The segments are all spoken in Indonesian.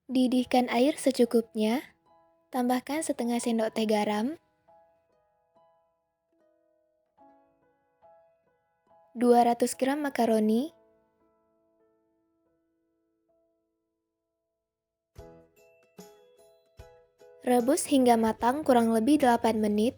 Didihkan air secukupnya, tambahkan setengah sendok teh garam, 200 gram makaroni, rebus hingga matang kurang lebih 8 menit.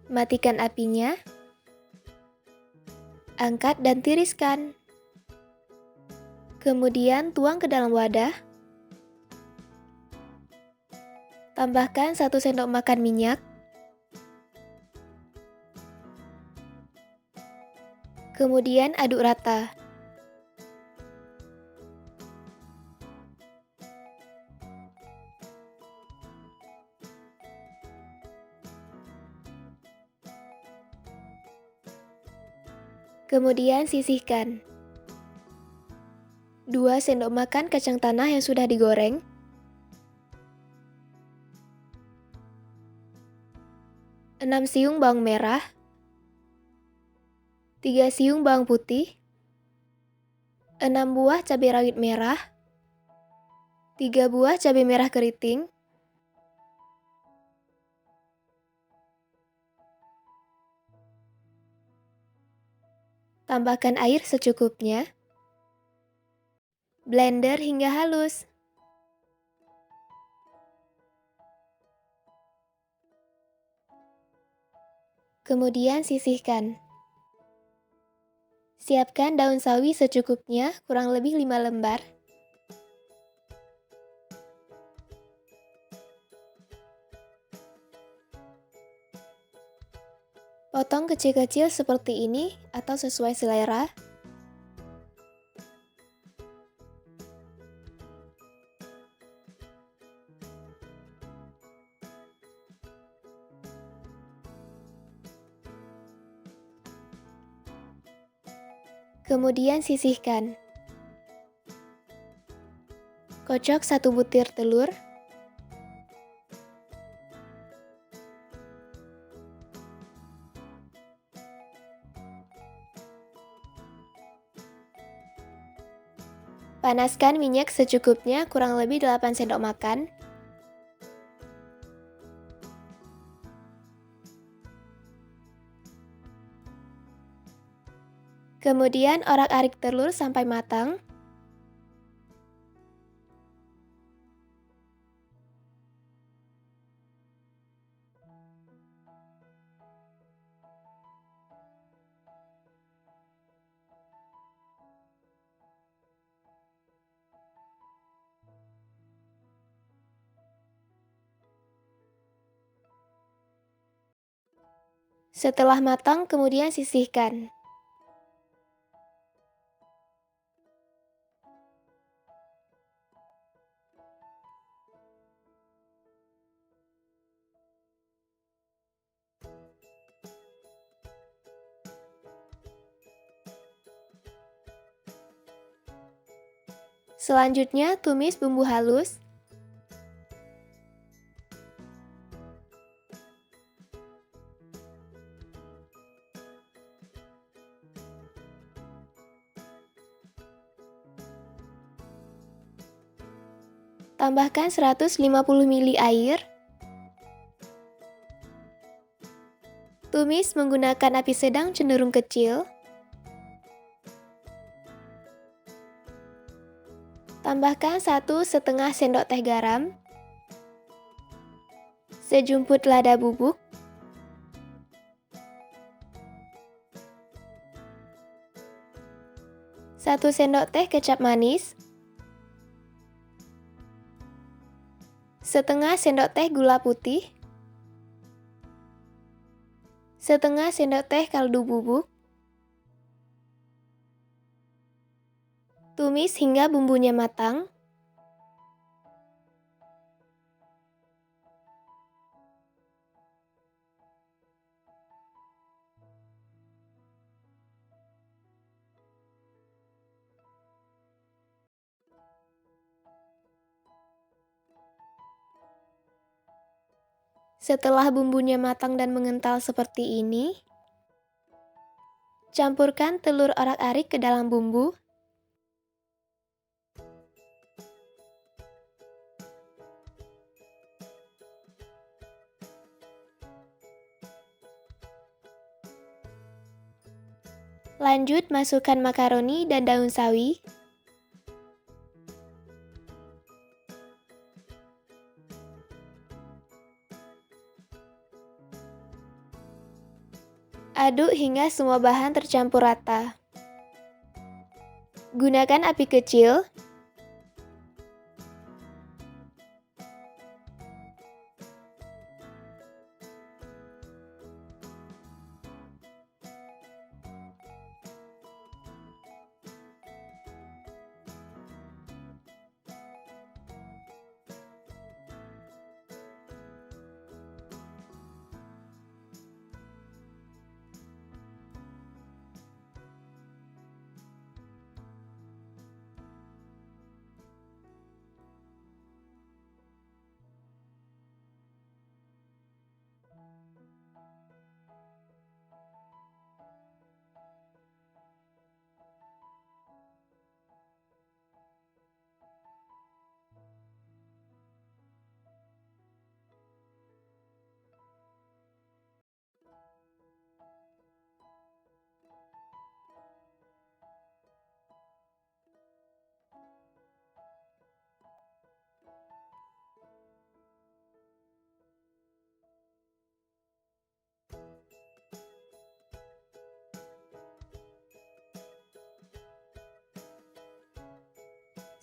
Matikan apinya, angkat dan tiriskan. Kemudian tuang ke dalam wadah. Tambahkan 1 sendok makan minyak. Kemudian aduk rata. Kemudian sisihkan. 2 sendok makan kacang tanah yang sudah digoreng. 6 siung bawang merah. 3 siung bawang putih. 6 buah cabai rawit merah. 3 buah cabai merah keriting. Tambahkan air secukupnya. Blender hingga halus. Kemudian sisihkan. Siapkan daun sawi secukupnya, kurang lebih 5 lembar. Potong kecil-kecil seperti ini atau sesuai selera. Kemudian sisihkan. Kocok 1 butir telur. Panaskan minyak secukupnya, kurang lebih 8 sendok makan. Kemudian orak-arik telur sampai matang. Setelah matang, kemudian sisihkan. Selanjutnya, tumis bumbu halus. Tambahkan 150 ml air. Tumis menggunakan api sedang cenderung kecil. Tambahkan 1,5 sendok teh garam. Sejumput lada bubuk. 1 sendok teh kecap manis. Setengah sendok teh gula putih. Setengah sendok teh kaldu bubuk. Tumis hingga bumbunya matang. Setelah bumbunya matang dan mengental seperti ini, campurkan telur orak-arik ke dalam bumbu. Lanjut, masukkan makaroni dan daun sawi. Aduk hingga semua bahan tercampur rata. Gunakan api kecil.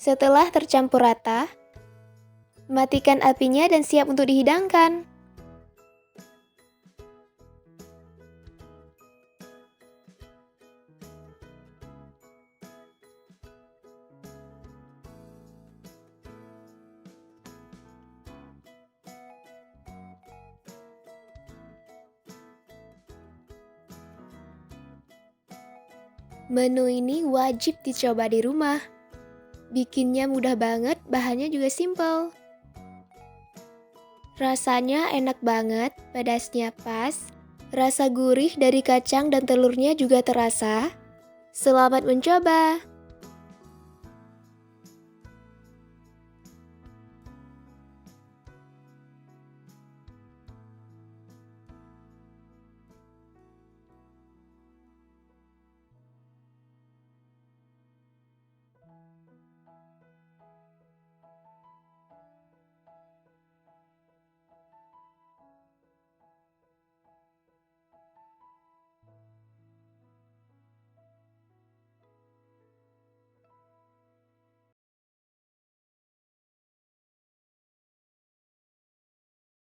Setelah tercampur rata, matikan apinya dan siap untuk dihidangkan. Menu ini wajib dicoba di rumah. Bikinnya mudah banget, bahannya juga simple. Rasanya enak banget, pedasnya pas. Rasa gurih dari kacang dan telurnya juga terasa. Selamat mencoba!